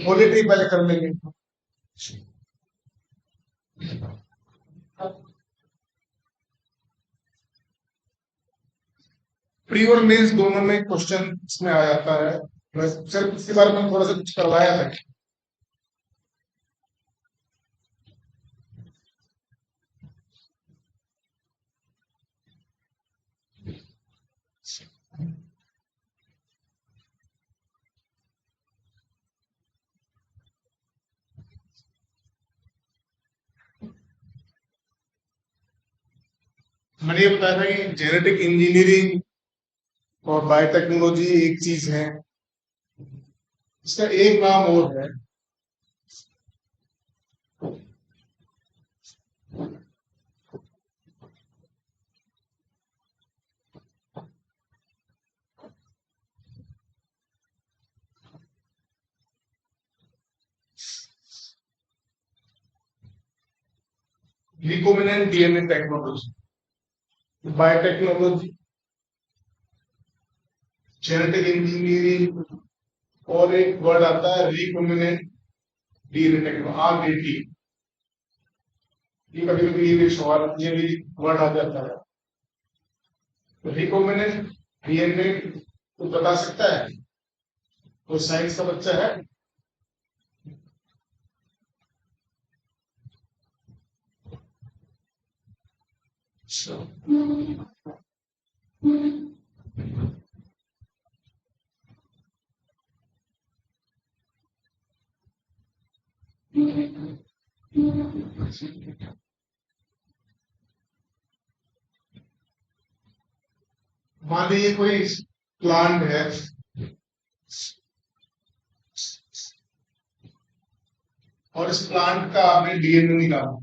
पॉलिट्री पहले कर लेंगे। प्री और मेंस दोनों में क्वेश्चन इसमें आ जाता है। बस सिर्फ इसके बारे में थोड़ा सा कुछ करवाया था। मैंने ये बताया था कि जेनेटिक इंजीनियरिंग और बायोटेक्नोलॉजी एक चीज है, इसका एक नाम और है recombinant DNA technology, biotechnology, genetic engineering, और एक वर्ड आता है रिकॉम्बिनेंट डीएनए टेक्नोलॉजी, आरडीटी। ये कभी कभी ये भी सवाल, ये भी वर्ड आ जाता है। तो रिकॉम्बिनेंट डीएनए तो बता सकता है, वो साइंस का बच्चा है। मान लीजिए कोई प्लांट है, और इस प्लांट का आपने डीएनए निकाला,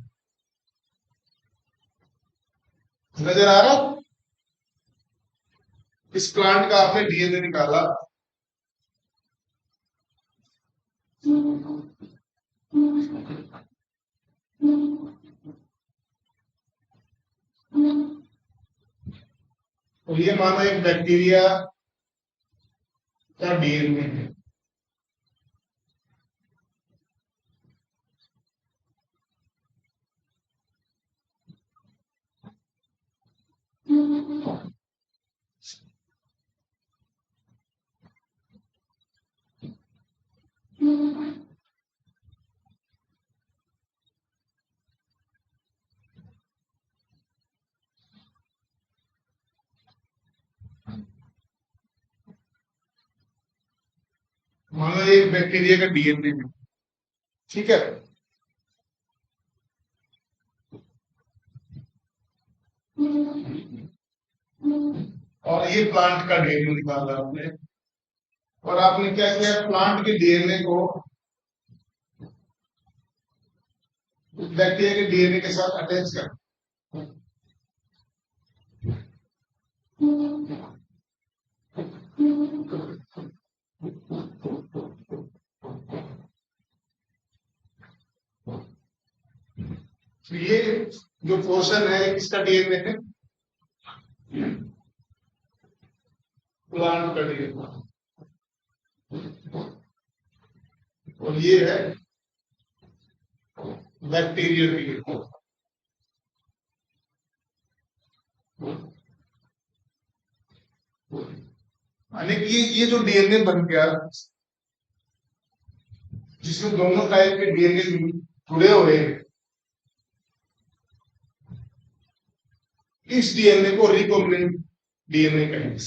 नजर आ रहा? इस प्लांट का आपने डीएनए निकाला, तो ये मानो एक बैक्टीरिया का डीएनए है। मान लो एक बैक्टीरिया का डीएनए है, ठीक है। और ये प्लांट का डीएनए निकाला आपने, और आपने क्या किया, प्लांट के डीएनए को बैक्टीरिया के डीएनए के साथ अटैच कर। तो ये जो पोर्शन है इसका डीएनए है, प्लांट का डीएनए, और ये है बैक्टीरियल डीएनए। यानी कि ये जो डीएनए बन गया, जिसमें दोनों टाइप के डीएनए जुड़े हुए हैं, इस डीएनए को रिकॉम्बिनेंट डीएनए कहेंगे।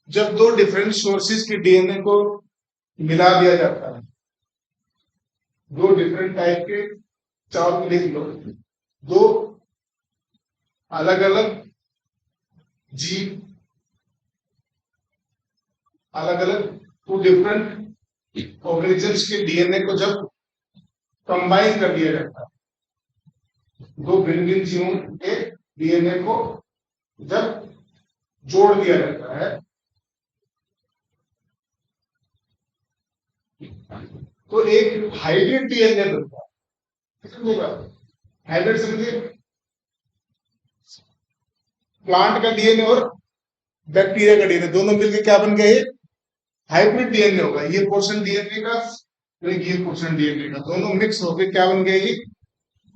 जब दो डिफरेंट सोर्सेज के डीएनए को मिला दिया जाता है, दो डिफरेंट टाइप के, चार लिख लो, दो अलग अलग जीव, अलग अलग टू डिफरेंट ऑर्गेनिजम्स के डीएनए को जब कंबाइन कर दिया जाता है, दो भिन्न भिन्न जीवों के डीएनए को जब जोड़ दिया जाता है, तो एक हाइब्रिड डीएनए बनता है, समझेगा? हाइब्रिड समझिए, प्लांट का डीएनए और बैक्टीरिया का डीएनए दोनों मिलकर क्या बन गए? हाइब्रिड डीएनए होगा। ये पोर्शन डीएनए का, ये पोर्शन डीएनए का, दोनों मिक्स होकर क्या बन गए ये?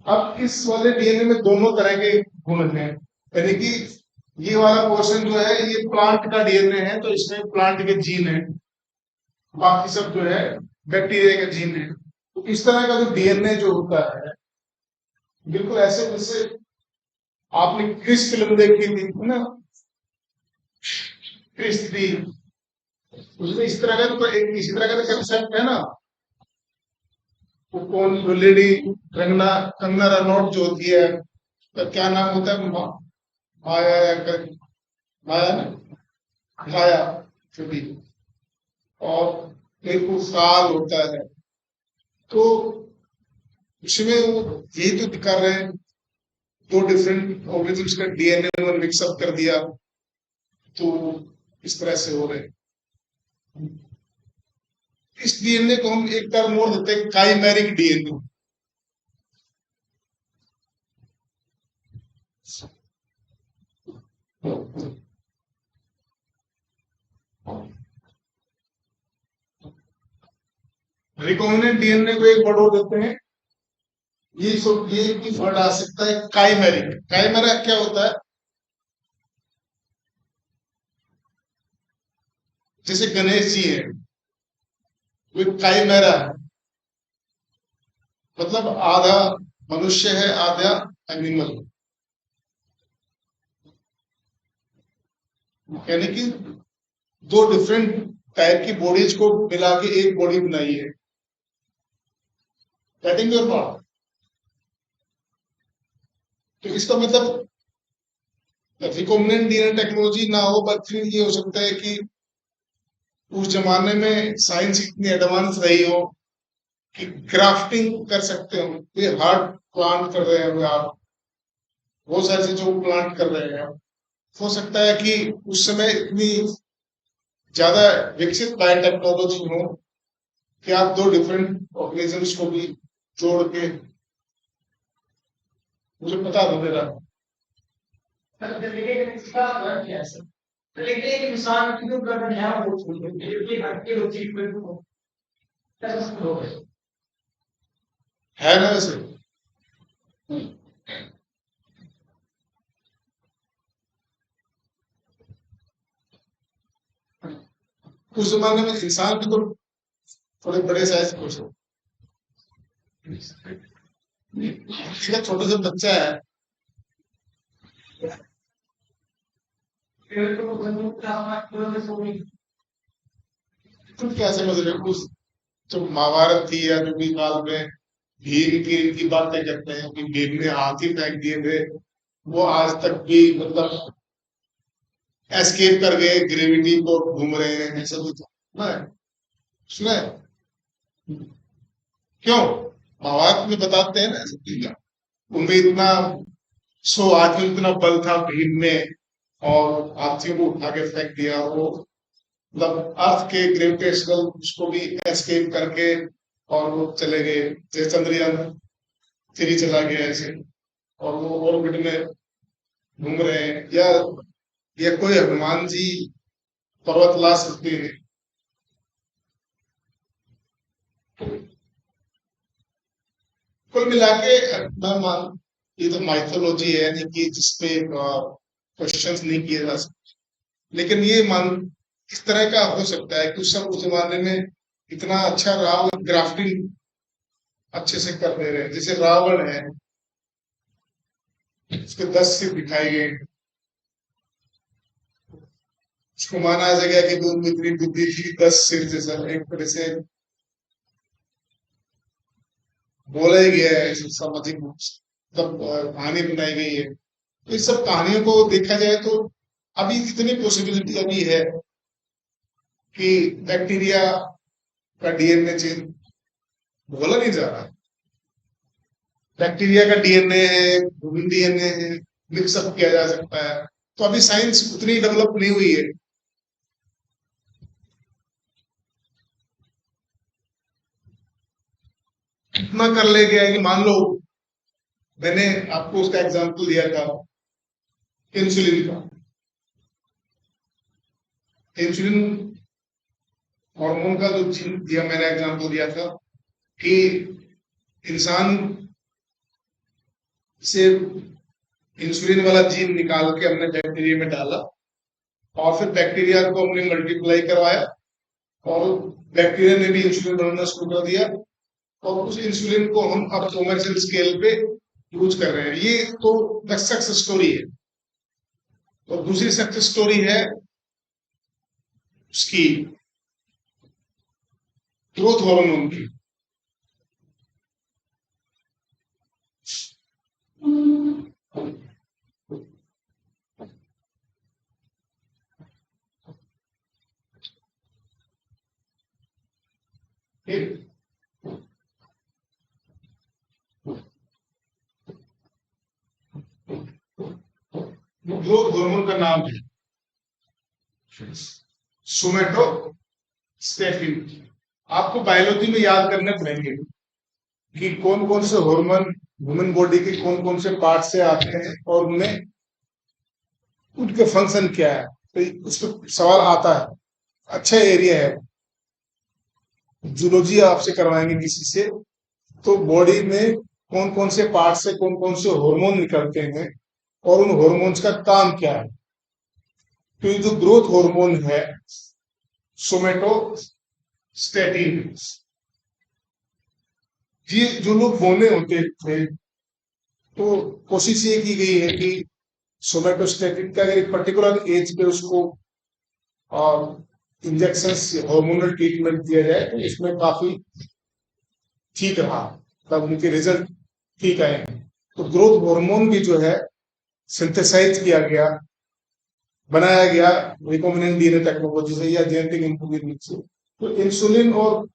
अब इस वाले डीएनए में दोनों तरह के गुण हैं, यानी कि ये वाला पोर्शन जो है ये प्लांट का डीएनए है, तो इसमें प्लांट के जीन है, बाकी सब जो है बैक्टीरिया के जीन है। तो इस तरह का जो डीएनए जो होता है, बिल्कुल ऐसे जैसे आपने क्रिस फिल्म देखी थी ना, क्रिस थी, उसमें इस तरह का तो एक इसी तरह का कंसेप्ट है ना। वो कौन जो लेडी कंगना, कंगना रनौत जो होती है, तो क्या नाम होता है? माया या माया ना, माया छोटी, और एक वो साल होता है। तो उसमें वो यही तो दिखा रहे हैं, दो डिफरेंट ऑर्गेनिजम्स का डीएनए उन्होंने मिक्सअप कर दिया, तो इस तरह से हो रहे हैं। इस डीएनए को हम एक टर्म और देते हैं, काइमेरिक डीएनए। रिकॉम्बिनेंट डीएनए को एक वर्ड और देते हैं, ये भी वर्ड आ सकता है, काइमेरिक। काइमेरा क्या होता है? जैसे गणेश जी है, वो काइमेरा है, मतलब आधा मनुष्य है आधा एनिमल, यानी कि दो डिफरेंट टाइप की बॉडीज को मिला के एक बॉडी बनाई है। Getting your thought? तो इसका मतलब रिकॉम्बिनेंट डीएनए टेक्नोलॉजी ना हो, बट फिर ये हो सकता है कि उस जमाने में साइंस इतनी एडवांस रही हो कि ग्राफ्टिंग कर सकते हो, ये हार्ट प्लांट कर रहे हो आप, बहुत सारी चीजों को प्लांट कर रहे हैं। हो सकता है कि उस समय इतनी ज्यादा विकसित बायोटेक्नोलॉजी हो कि आप दो डिफरेंट ऑर्गेनिजम्स को भी जोड़ के, मुझे पता दो मेरा। लेकिन एक इंसान क्यों कर रहे हैं वो है ना वैसे। उस जमाने में इंसान भी तो थोड़े बड़े साइज के थे, ठीक है, छोटा सा बच्चा है, तुम क्या समझ रहे हो? उस जो महाभारत थी या जो भी काल में भीम की बातें करते हैं कि भीम ने हाथी फेंक दिए थे, वो आज तक भी मतलब एस्केप कर गए, ग्रेविटी को घूम रहे हैं, ऐसा कुछ सुना है? सुना है? क्यों? महाभारत में बताते हैं ना ऐसा चीजें। उनमें इतना, सो हाथी में इतना बल था भीम में, और हाथियों को उठा के फेंक दिया, वो मतलब अर्थ के ग्रेविटेशनल उसको भी एस्केप करके, और वो चले गए, जैसे चंद्रयान 3 चला गया ऐसे, और वो ऑर्बिट में घूम रहे हैं। या कोई हनुमान जी पर्वत ला सकते हैं? कुल मिला के मैं मान, ये तो माइथोलॉजी है, यानी कि जिसपे क्वेश्चंस नहीं किए जा सकते, लेकिन ये मान इस तरह का हो सकता है कि उस जमाने में इतना अच्छा रावण ग्राफ्टिंग अच्छे से कर दे रहे हैं। जैसे रावण है, उसके 10 सिर दिखाए गए, उसको माना जाएगा कि दूध में इतनी बुद्धि थी, 10 सिर जैसा एक तरह से बोला ही गया है, सामाजिक मतलब कहानी बनाई गई है। तो इस सब कहानियों को देखा जाए तो अभी इतनी पॉसिबिलिटी अभी है कि बैक्टीरिया का डीएनए चेंज बोला नहीं जा रहा, बैक्टीरिया का डीएनए है, ह्यूमन डीएनए है, मिक्सअप किया जा सकता है। तो अभी साइंस उतनी डेवलप नहीं हुई है। इतना कर ले गया कि मान लो मैंने आपको उसका एग्जांपल दिया था इंसुलिन का। इंसुलिन हार्मोन का जो जीन दिया मैंने एग्जांपल दिया था कि इंसान से इंसुलिन वाला जीन निकाल के हमने बैक्टीरिया में डाला और फिर बैक्टीरिया को हमने मल्टीप्लाई करवाया और बैक्टीरिया ने भी इंसुलिन बनाना शुरू कर दिया और उस इंसुलिन को हम अब कमर्शियल स्केल पे यूज कर रहे हैं। ये तो सक्सेस स्टोरी है। और दूसरी सक्सेस स्टोरी है उसकी ग्रोथ हार्मोन की। ग्रोथ हार्मोन का नाम है सोमेटोस्टेटिन। आपको बायोलॉजी में याद करने पड़ेंगे कि कौन कौन से हार्मोन ह्यूमन बॉडी के कौन कौन से पार्ट से आते हैं और उनमें उनके फंक्शन क्या है। तो उस पर सवाल आता है। अच्छा एरिया है, जूलॉजी आपसे करवाएंगे किसी से तो बॉडी में कौन कौन से पार्ट से कौन कौन से हार्मोन निकलते हैं और उन हार्मोन्स का काम क्या है। तो ये जो ग्रोथ हार्मोन है सोमेटोस्टेटिन, ये जो लोग बोने होते थे तो कोशिश ये की गई है कि सोमेटोस्टेटिन का एक पर्टिकुलर एज पे उसको इंजेक्शन हार्मोनल ट्रीटमेंट दिया जाए तो इसमें काफी ठीक रहा, तब उनके रिजल्ट ठीक आए। तो ग्रोथ हार्मोन भी जो है सिंथेसाइज किया गया, बनाया गया रिकॉम्बिनेंट डीएनए टेक्नोलॉजी से या जेनेटिक इंजीनियरिंग से। तो इंसुलिन और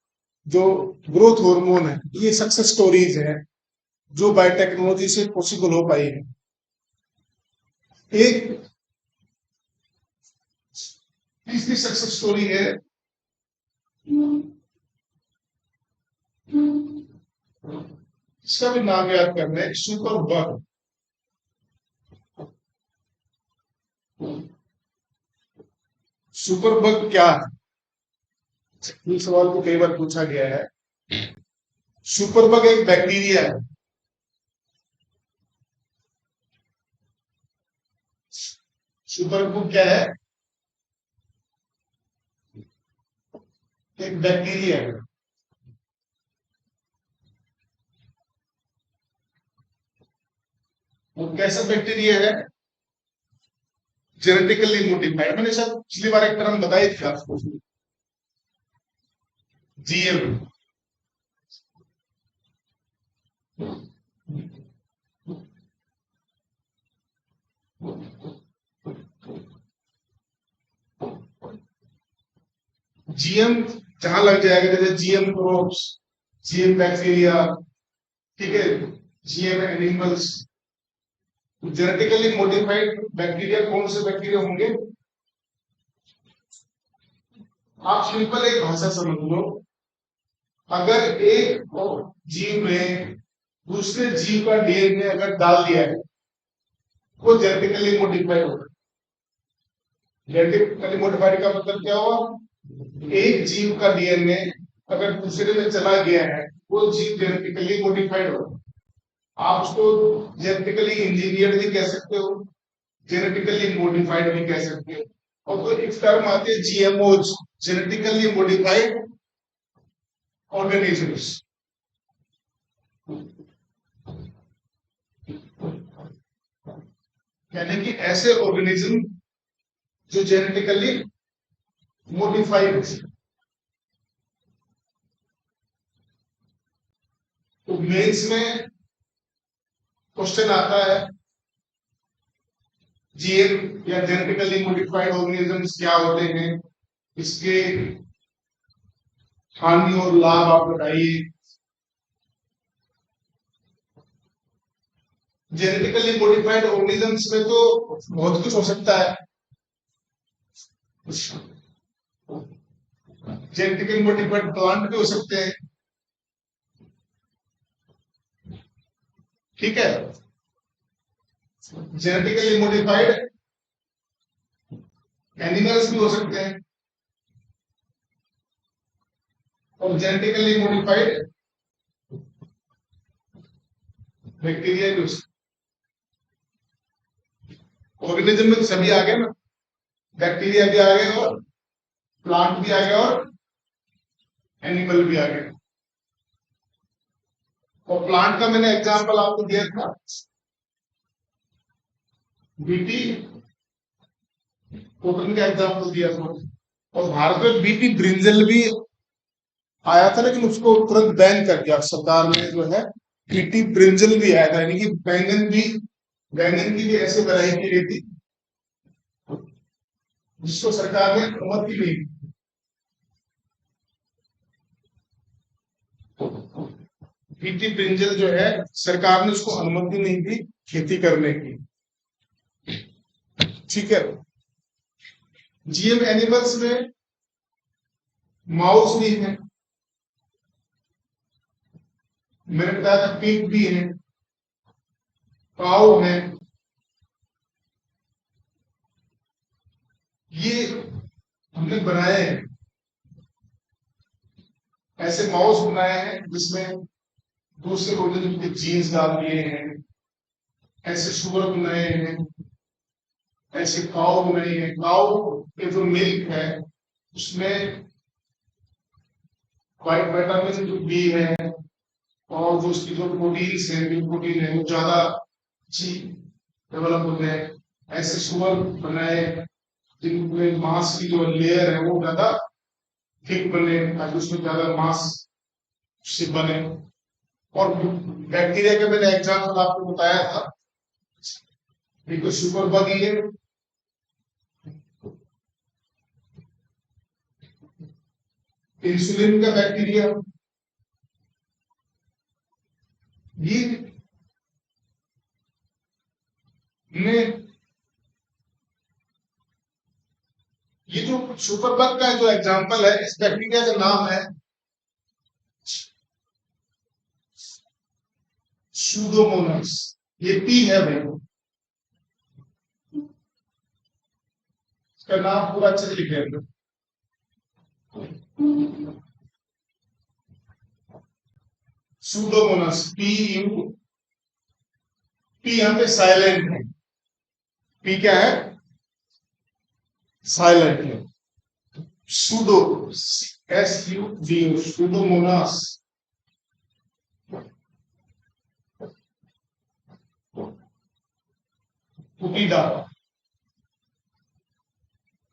जो ग्रोथ हार्मोन है ये सक्सेस स्टोरीज हैं जो बायोटेक्नोलॉजी से पॉसिबल हो पाई है। एक तीसरी सक्सेस स्टोरी है इसका भी नाम याद करना है, सुपर बग। सुपर बग क्या है, इस सवाल को कई बार पूछा गया है। सुपर बग एक बैक्टीरिया है। सुपर बग क्या है, एक बैक्टीरिया है। वो कैसा बैक्टीरिया है, जेनेटिकली मोडिफाइड। मैंने शायद पिछली बार एक टर्म बताई थी आपको, जीएम। जीएम जहां लग जाएगा, जैसे जीएम क्रोप्स, जीएम बैक्टीरिया, ठीक है, GM animals. Genetically modified bacteria कौन से बैक्टीरिया होंगे, आप सिंपल एक भाषा समझ लो। अगर एक जीव में दूसरे जीव का डीएनए अगर डाल दिया है वो जेनेटिकली मॉडिफाइड होगा। जेनेटिकली मॉडिफाइड का मतलब क्या हुआ, एक जीव का डीएनए अगर दूसरे में चला गया है वो जीव जेनेटिकली मॉडिफाइड होगा। आप उसको जेनेटिकली इंजीनियर्ड भी कह सकते हो, जेनेटिकली मॉडिफाइड भी कह सकते हो। और तो एक टर्म आती है जीएमओज, जेनेटिकली मॉडिफाइड ऑर्गेनिजम्स। यानी कि ऐसे ऑर्गेनिज्म जो जेनेटिकली मॉडिफाइड। तो मेंस में क्वेश्चन आता है जीएम या जेनेटिकली मॉडिफाइड ऑर्गेनिजम्स क्या होते हैं, इसके हानि और लाभ आप बताइए। जेनेटिकली मॉडिफाइड ऑर्गेनिजम्स में तो बहुत कुछ हो सकता है। जेनेटिकली मॉडिफाइड प्लांट भी हो सकते हैं, ठीक है। जेनेटिकली मॉडिफाइड एनिमल्स भी हो सकते हैं और जेनेटिकली मॉडिफाइड बैक्टीरिया भी हो सकते हैं। ऑर्गेनिज्म में सभी आ गए ना, बैक्टीरिया भी आ गए और प्लांट भी आ गया और एनिमल भी आ गए। और प्लांट का मैंने एग्जांपल आपको दिया था बीटी कॉटन का एग्जांपल दिया था। और भारत में बीटी ब्रिंजल भी आया था, लेकिन उसको तुरंत बैन कर दिया सरकार ने जो है। बीटी ब्रिंजल भी आया था, यानी कि बैंगन की भी ऐसे वैरायटी की थी जिसको सरकार ने अनुमति नहीं दी। बीटी ब्रिंजल जो है सरकार ने उसको अनुमति नहीं दी खेती करने की। ठीक है। जीएम एनिमल्स में माउस भी है, मैंने बताया था पिग भी है, काऊ है। ये हमने बनाए हैं, ऐसे माउस बनाए हैं जिसमें दूसरे ऑर्गेनिज्म के जीन्स डाल दिए हैं। ऐसे शुगर बनाए हैं, ऐसे काऊ बनाए हैं। काऊ के जो मिल्क है उसमें व्हाइट विटामिन जो बी है और जो उसकी जो प्रोटीन्स है, मिल्क प्रोटीन है, वो ज्यादा अच्छी डेवलप होते हैं। ऐसे शुगर बनाए जिनमें मांस की जो लेयर है वो ज्यादा थिक बने ताकि उसमें ज्यादा मांस से बने। और बैक्टीरिया के मैंने एग्जाम्पल आपको बताया था, एक तो सुपर बग ही है, इंसुलिन का बैक्टीरिया ये में ये जो सुपर बग का जो एग्जांपल है, इस बैक्टीरिया का नाम है सूडोमोनास। ये पी है भाई, इसका नाम पूरा अच्छे से लिख लेंगे। सूडोमोनास, पी यहां पे साइलेंट है। पी क्या है? साइलेंट है। Pseudo, SUDO, Pseudomonas. पुटीडा,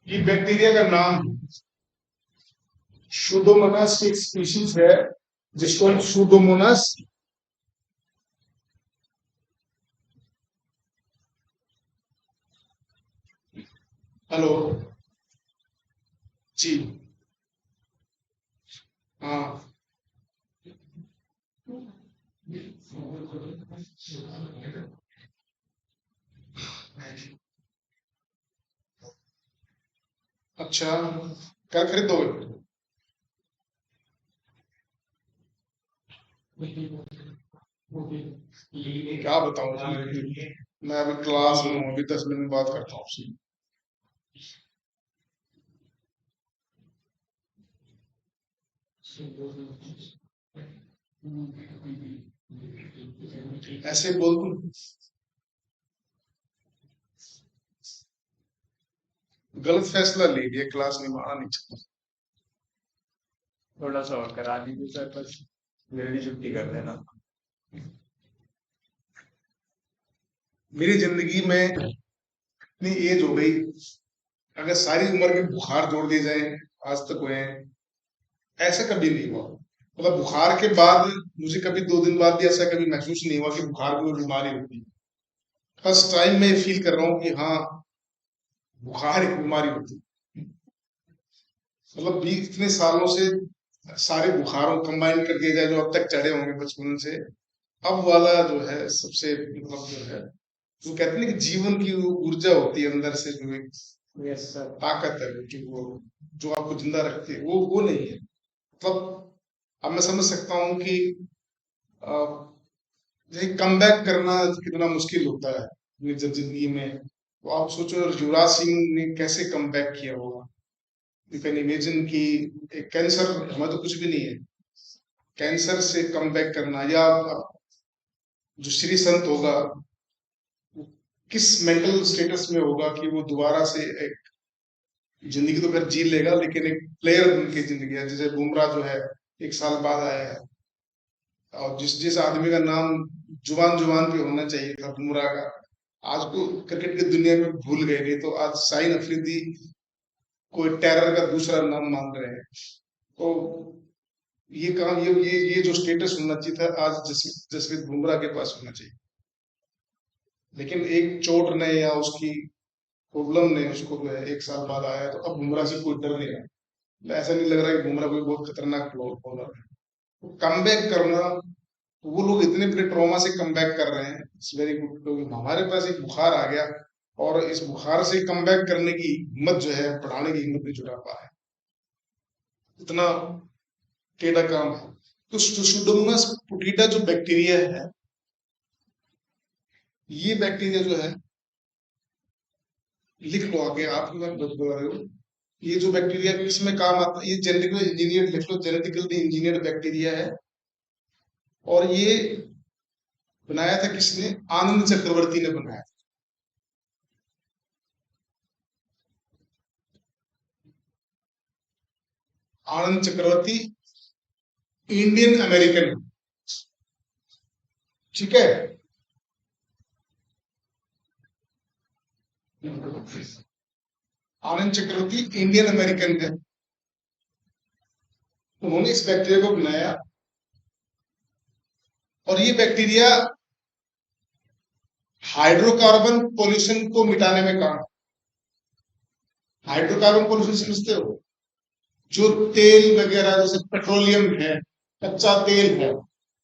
ये बैक्टीरिया का नाम है। सूडोमोनास की एक स्पीशीज है जिसको हम सूडोमोनास हेलो जी हाँ अच्छा, क्या खरीदोगे? क्या बताऊं, मैं अभी क्लास में हूँ, अभी 10 मिनट बात करता हूँ आपसे। ऐसे बोल दूं? गलत फैसला ले लिया, क्लास नहीं आना नहीं चाहता। थोड़ा सा और करा दीजिए सर, बस जल्दी छुट्टी कर देना। मेरी जिंदगी में इतनी एज हो गई, अगर सारी उम्र के बुखार जोड़ दिए जाए आज तक हुए हैं, ऐसा कभी नहीं हुआ। मतलब बुखार के बाद मुझे कभी 2 दिन बाद भी ऐसा कभी महसूस नहीं हुआ कि बुखार की कोई बीमारी होती है। फर्स्ट टाइम मैं फील कर रहा हूँ कि हाँ, बुखार एक बीमारी होती है। मतलब 20 इतने सालों से सारे बुखारों कंबाइन कर दिए जाए जो अब तक चढ़े होंगे बचपन से, अब वाला जो है सबसे मतलब जो है, वो कहते हैं ना कि जीवन की वो ऊर्जा होती है अंदर से, जो एक यस सर। ताकत है कि वो जो आपको जिंदा रखती है, वो नहीं है। मतलब अब मैं समझ सकता हूँ कि जैसे कम बैक करना कितना मुश्किल होता है अपनी जिंदगी में, तो आप सोचो युवराज सिंह ने कैसे कम बैक किया होगा। यू कैन इमेजिन कि एक कैंसर, हमें तो कुछ भी नहीं है, कैंसर से कम बैक करना, या जो श्री संत होगा वो किस मेंटल स्टेटस में होगा कि वो दोबारा से एक जिंदगी तो फिर जी लेगा, लेकिन एक प्लेयर बन के जिंदगी है। जैसे बुमराह जो है 1 साल बाद आया है, और जिस जिस आदमी का नाम जुबान जुबान पे होना चाहिए था बुमराह का, आज को क्रिकेट की दुनिया में भूल गए। नहीं तो आज शाहिन अफरीदी कोई टेरर का दूसरा नाम मान रहे हैं। तो ये काम, ये जो स्टेटस होना चाहिए था आज जसप्रीत बुमराह के पास होना चाहिए, लेकिन एक चोट ने या उसकी प्रॉब्लम ने उसको जो है 1 साल बाद आया, तो अब बुमराह से कोई डर नहीं रहा। ऐसा नहीं लग रहा कि बुमराह कोई बहुत खतरनाक बॉलर है। तो कम बैक करना, वो लोग इतने बड़े ट्रॉमा से कम बैक कर रहे हैं, इट्स वेरी गुड। तो हमारे पास एक बुखार आ गया, और इस बुखार से कम बैक करने की हिम्मत जो है, बढ़ाने की हिम्मत नहीं जुटा पा है, इतना टेढ़ा काम है। तो सुडोमोनास पुटिटा जो बैक्टीरिया है, ये बैक्टीरिया जो है, लिख लो आगे, आप बता रहे हो, ये जो बैक्टीरिया किसमें काम आता है, ये जेनेटिकली इंजीनियर, लिख लो, जेनेटिकली इंजीनियर्ड बैक्टीरिया है। और ये बनाया था किसने? आनंद चक्रवर्ती ने बनाया। आनंद चक्रवर्ती इंडियन अमेरिकन, ठीक है। आनंद चक्रवर्ती इंडियन अमेरिकन है, उन्होंने इस बैक्टीरिया को बनाया। और ये बैक्टीरिया हाइड्रोकार्बन पोल्यूशन को मिटाने में काम। हाइड्रोकार्बन पोल्यूशन समझते हो? जो तेल वगैरह, जैसे पेट्रोलियम है, कच्चा तेल है,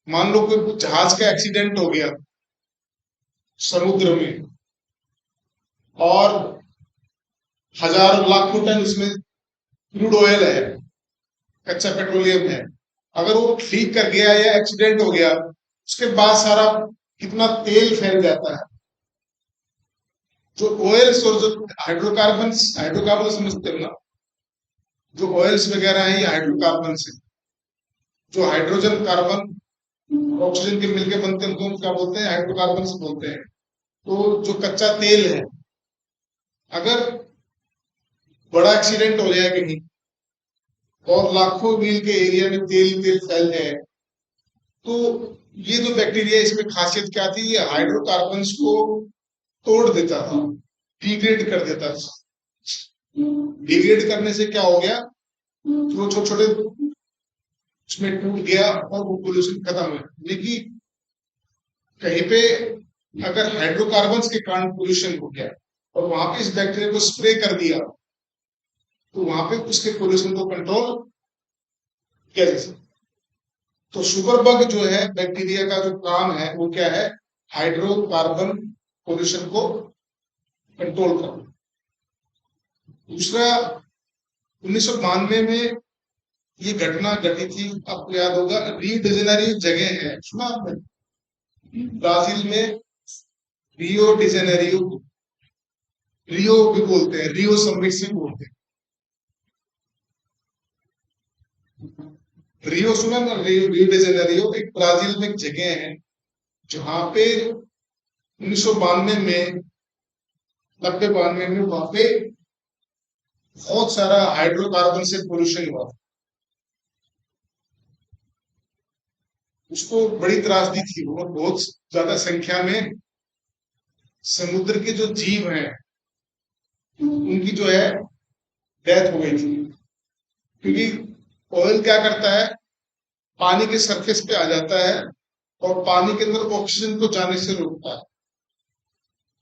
मान लो कोई जहाज का एक्सीडेंट हो गया समुद्र में, और हजारों लाखों टन उसमें क्रूड ऑयल है, कच्चा पेट्रोलियम है, अगर वो लीक कर गया या एक्सीडेंट हो गया, उसके बाद सारा कितना तेल फैल जाता है। जो ऑयल्स और जो हाइड्रोकार्बन, हाइड्रोकार्बन समझते हो ना, जो ऑयल्स वगैरह है ये हाइड्रोकार्बन से, जो हाइड्रोजन कार्बन ऑक्सीजन के मिलके बनते हैं उनको क्या बोलते हैं? हाइड्रोकार्बन से बोलते हैं। तो जो कच्चा तेल है, अगर बड़ा एक्सीडेंट हो जाए कहीं और लाखों मील के एरिया में तेल तेल फैल जाए, तो ये जो बैक्टीरिया, इसमें खासियत क्या थी? ये हाइड्रोकार्बन्स को तोड़ देता था, डिग्रेड कर देता था। डिग्रेड करने से क्या हो गया? जो छोटे छोटे उसमें टूट गया और वो पोल्यूशन खत्म हो गया। लेकिन कहीं पे अगर हाइड्रोकार्बन्स के कारण पोल्यूशन हो गया और वहां पे इस बैक्टीरिया को स्प्रे कर दिया, तो वहां पे उसके पोल्यूशन को कंट्रोल किया जा सकता। तो शुगर बग जो है बैक्टीरिया का जो काम है वो क्या है? हाइड्रोकार्बन पोल्यूशन को कंट्रोल करना। दूसरा, 1992 में ये घटना घटी थी, आपको याद होगा, रियो डी जेनेरियो जगह है, सुना आपने? ब्राजील में रियो डी जेनेरियो, रियो भी बोलते हैं, रियो समिट से बोलते हैं। रियो सुना ना? रियो, रियो डी जेनेरियो एक ब्राजील में एक जगह है जहां पे 1992 में, 90-92 में वहां पे बहुत सारा हाइड्रोकार्बन से पोल्यूशन हुआ। उसको बड़ी त्रासदी थी, वो बहुत ज्यादा संख्या में समुद्र के जो जीव हैं उनकी जो है डेथ हो गई थी। क्योंकि ऑयल क्या करता है? पानी के सरफेस पे आ जाता है और पानी के अंदर ऑक्सीजन को जाने से रोकता है।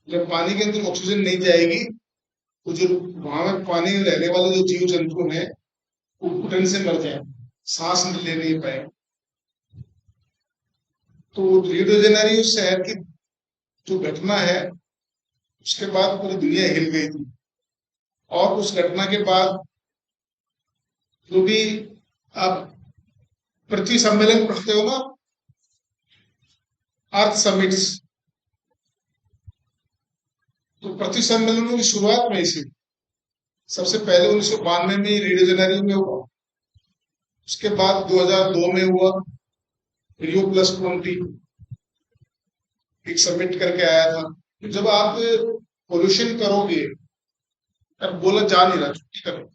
जब पानी के अंदर ऑक्सीजन नहीं जाएगी, तो जो वहां में पानी में रहने वाले जो जीव जंतु हैं वो घुटन से मर जाए, सांस ले नहीं पाए। तो रियो डी जेनेरियो शहर की जो घटना है, उसके बाद पूरी दुनिया हिल गई थी। और उस घटना के बाद जो भी, आप पृथ्वी सम्मेलन पढ़ते हो ना, अर्थ समिट्स। तो पृथ्वी सम्मेलन की शुरुआत में इसी सबसे पहले 1992 में रियो जेनेरियो में हुआ। उसके बाद 2002 में हुआ रियो प्लस 20, एक समिट करके आया था। तो जब आप पोल्यूशन करोगे, अब बोला जा नहीं रहा, छुट्टी करो,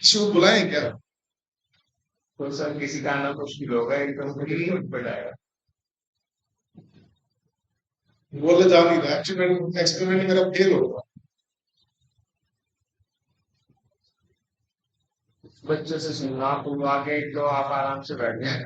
किसी को बुलाएं क्या? तो सर किसी का आना मुश्किल होगा, एकदम से रिपोर्ट पर आएगा। बोला जा नहीं रहा, एक्सपेरिमेंट मेरा फेल होगा। बच्चों से सुनना, आप आगे तो आप आराम से बैठ गए।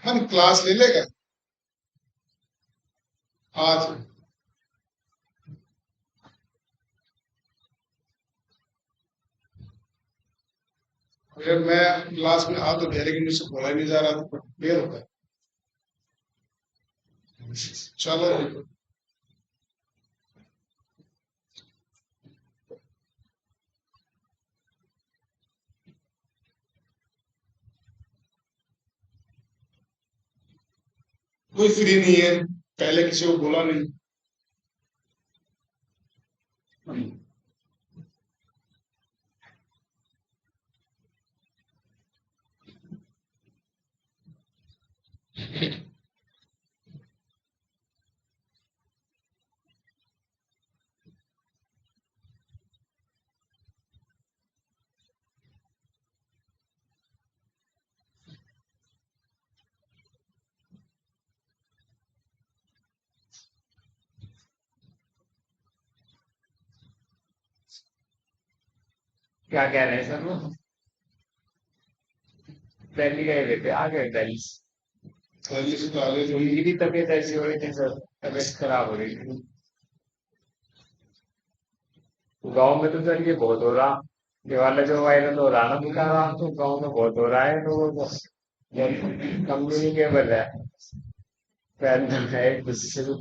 हम क्लास ले लेगा आज? अगर मैं क्लास में आ तो गया, लेकिन मुझसे बोला ही नहीं जा रहा था, क्लियर होता है। चलो, कोई फ्री नहीं है, पहले किसी को बोला नहीं। क्या कह रहे हैं सर वो? दिल्ली गए हुए थे, आ गए दिल्ली से। दिल्ली से तो आगे जो उनकी भी तबीयत ऐसी हो रही थी सर, तबीयत खराब हो रही थी। गांव में तो सर ये बहुत हो रहा, ये वाला जो वायरल हो रहा ना बुखार, तो गांव में बहुत हो रहा है लोगों को। कम्युनिकेबल है, फैलना है एक दूसरे से।